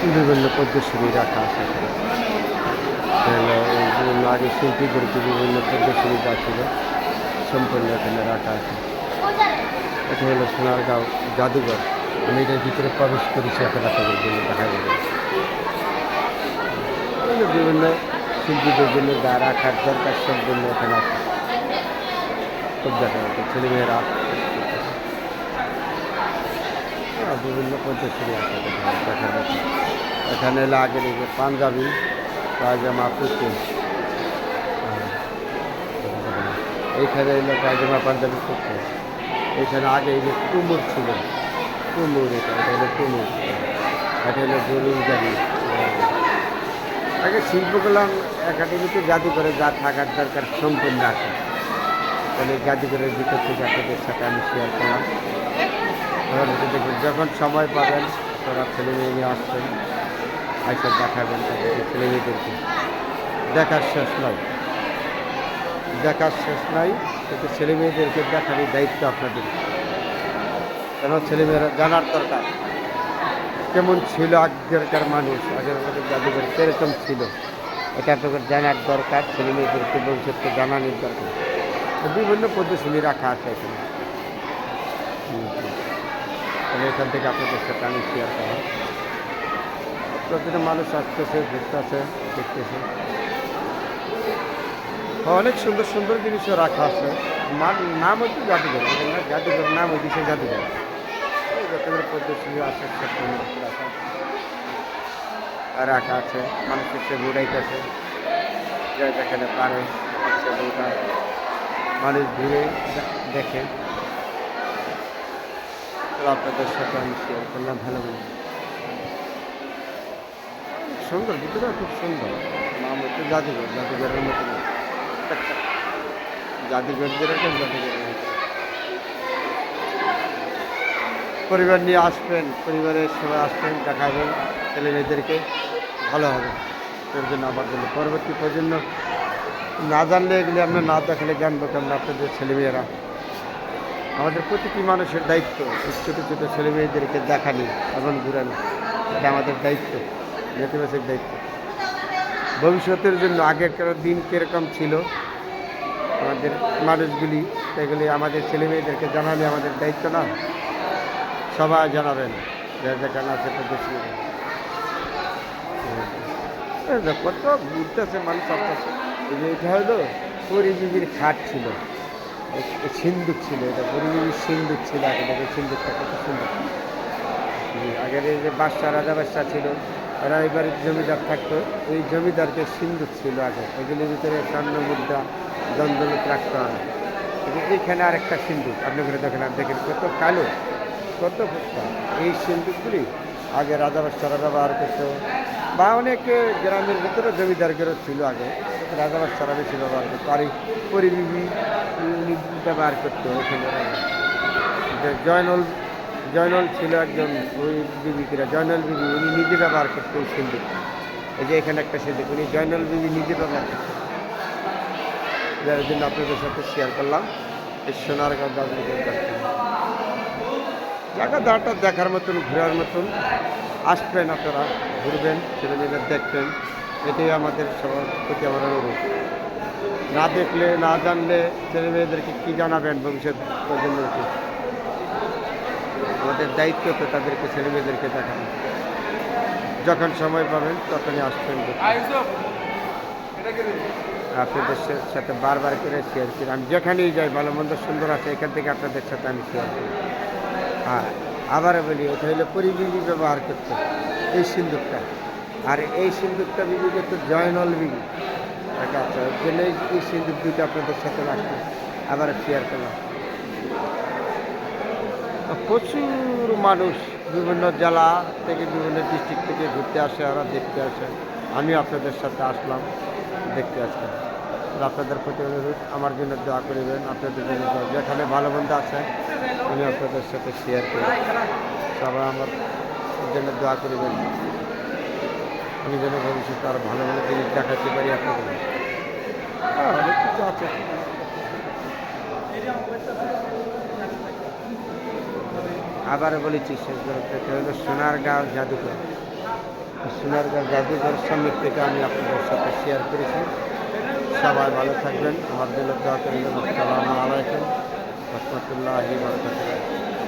বিভিন্ন পদ্মশ্রী রাখা আছে এখানে। বিভিন্ন আগে শিল্পীদেরকে বিভিন্ন পদ্মশ্রী যা ছিল সম্পূর্ণ এখানে রাখা আছে। এটা হলো সোনারগাঁও জাদুঘর। আমি এটার ভিতরে প্রবেশ করেছি আপনাদের জন্য দেখা যাবে। বিভিন্ন শিল্পীদের জন্য যা রাখার দরকার সম্পূর্ণ এখানে আছে। খুব দেখা যাচ্ছে ছেলেমেয়েরা বিভিন্ন পদ্ধতি আছে দেখার মতো। এখানে এলে আগে যে পাঞ্জাবি পায়জামা কুর্তি, এইখানে এলো পায়জামা পাঞ্জাবি কুর্তি। এখানে আগে এই যে কুমুর ছিল, কুমুর এটা হলো কুমুর, এটা হলো গরুর গাড়ি। আগে শিল্পকলা একাডেমিতে জাদুঘরে যা থাকার দরকার সম্পূর্ণ আছে। তাহলে জাদুঘরের ভিতর থেকে আপনাদের সাথে আমি শেয়ার করলাম। দেখবেন যখন সময় পাবেন তারা ছেলে মেয়ে নিয়ে আসবেন, আইসা দেখাবেন তাদেরকে, ছেলে মেয়েদেরকে দেখার শেষ নয়, দেখার শেষ নাই। কিন্তু ছেলে মেয়েদেরকে দেখারই দায়িত্ব আপনাদের। কেন ছেলেমেয়েরা জানার দরকার কেমন ছিল আগেরকার মানুষ, আগের আমাদের জাদুঘর কীরকম ছিল, এটা আপনাদের জানার দরকার। ছেলে মেয়েদেরকে ভবিষ্যৎকে জানানোর দরকার। বিভিন্ন পদ্ধতি রাখা আছে এখানে। তাহলে এখান থেকে আপনাদের সাথে আমি শেয়ার করা। প্রতিটা মানুষ আসতেছে, ঘুরতেছে, দেখতেছে। অনেক সুন্দর সুন্দর জিনিসও রাখা আছে। নাম হচ্ছে জাদুঘর, জাদুঘর নাম হচ্ছে জাদুঘর। যতগুলো পদ্ধতি আছে রাখা আছে। মানুষের সে ঘুরাইতেছে, যেখানে পারে মানুষ ঘুরে দেখে। আপনাদের সাথে আমি শেয়ার করলাম। ভালো সুন্দর, ভিতরে খুব সুন্দর। নাম হচ্ছে জাদুঘর, জাদুঘরের মতো জাদুঘর যেরকম জাদুঘরের মতো। পরিবার নিয়ে আসবেন, পরিবারের সবাই আসবেন, দেখাবেন ছেলে মেয়েদেরকে, ভালো হবে এর জন্য। আমার জন্য পরবর্তী প্রজন্ম না জানলে, এগুলি আমরা না দেখালে জানবো কেমন আপনাদের ছেলেমেয়েরা। আমাদের প্রতিটি মানুষের দায়িত্ব ছোটো ছোটো ছেলে মেয়েদেরকে দেখানি এবং ঘুরানো, এটা আমাদের দায়িত্ব, নেতিবাচক দায়িত্ব। ভবিষ্যতের জন্য আগেকার দিন কীরকম ছিল আমাদের মানুষগুলি, সেগুলি আমাদের ছেলে মেয়েদেরকে জানালে আমাদের দায়িত্ব না? সবাই জানাবেন, যেখানে আছে দেখি। কত ঘুরতেছে মানুষ আসতেছে। এই যে এটা হলো পরিবিবির খাট ছিল, সিন্দুক ছিল, এটা পরিবিবির সিন্দুক ছিল। আগে দেখে সিন্দুকটা কত সুন্দর। আগের এই যে বাদশা, রাজা বাদশা ছিল, এরা এবারে জমিদার থাকতো, এই জমিদারকে সিন্দুক ছিল আগে। এগুলির ভিতরে স্বর্ণ মুদ্রা দ্বন্দ্বলত রাখতে হয়। এইখানে আরেকটা সিন্দুক আপনি করে দেখেন, আর দেখেন কত কালো, কত ফুটটা। এই সিন্দুকগুলি আগে রাজা বাদশারা ব্যবহার করতো, বা অনেকে গ্রামের ভিতরে জমিদারদেরও ছিল আগে, রাজা বাদশারা বেশি ব্যবহার করতো। আর এই পরিবিবি ব্যবহার করতো। এখানে জয়নল ছিল একজন, ওই বিবিকিরা জয়নল বিবি, উনি নিজে ব্যবহার করতো ওই সিন্দুক। এই যে এখানে একটা সিন্দুক উনি জয়নল বিবি নিজে ব্যবহার করতো। যার জন্য আপনাদের সাথে শেয়ার করলাম এই সোনারগাঁও জাদুঘর। জায়গাটা দেখার মতন, ঘোরার মতন। আসবেন আপনারা, ঘুরবেন, ছেলেমেয়েদের দেখবেন, এটাই আমাদের সবার প্রতি আমার অনুরোধ। না দেখলে, না জানলে ছেলে মেয়েদেরকে কী জানাবেন ভবিষ্যৎ প্রজন্মকে? আমাদের দায়িত্ব তো তাদেরকে, ছেলে মেয়েদেরকে দেখানো। যখন সময় পাবেন তখনই আসবেন। আপনাদের সাথে বারবার করে শেয়ার করি। আমি যেখানেই যাই, ভালো মন্দ সুন্দর আছে, এখান থেকে আপনাদের সাথে আমি শেয়ার করি। হ্যাঁ, আবার বলি, এটা হলো পরিবিবি ব্যবহার করতে এই সিন্দুকটা। আর এই সিন্দুকটা বিবি করতো জয়নল বিবি। আচ্ছা, ওই জন্য এই সিন্দুক দুটো আপনাদের সাথে রাখতে আবার শেয়ার করলাম। প্রচুর মানুষ বিভিন্ন জেলা থেকে, বিভিন্ন ডিস্ট্রিক্ট থেকে ঘুরতে আসে, ওরা দেখতে আসে। আমি আপনাদের সাথে আসলাম, দেখতে আসলাম। আপনাদের প্রতি অনুরোধ, আমার জন্য দোয়া করিবেন। আপনাদের জন্য যেখানে ভালো মন্দ আছে আমি আপনাদের সাথে শেয়ার করি। সবাই আমার জন্য দোয়া করিবেন, আমি যেন ভবিষ্যতে আরও ভালো ভালো জিনিস দেখাতে পারি আপনাদের। অনেক কিছু আছে। আবার বলেছি, শেষ হলো সোনারগাঁও জাদুঘর। সোনারগাঁ জাদুঘর সামনের থেকে আমি আপনাদের সাথে শেয়ার করেছি। সবাই ভালো থাকবেন, আমার জন্য দোয়া করবেন। আসসালামু আলাইকুম রহমতুল্লাহি ওয়া বারাকাতুহু।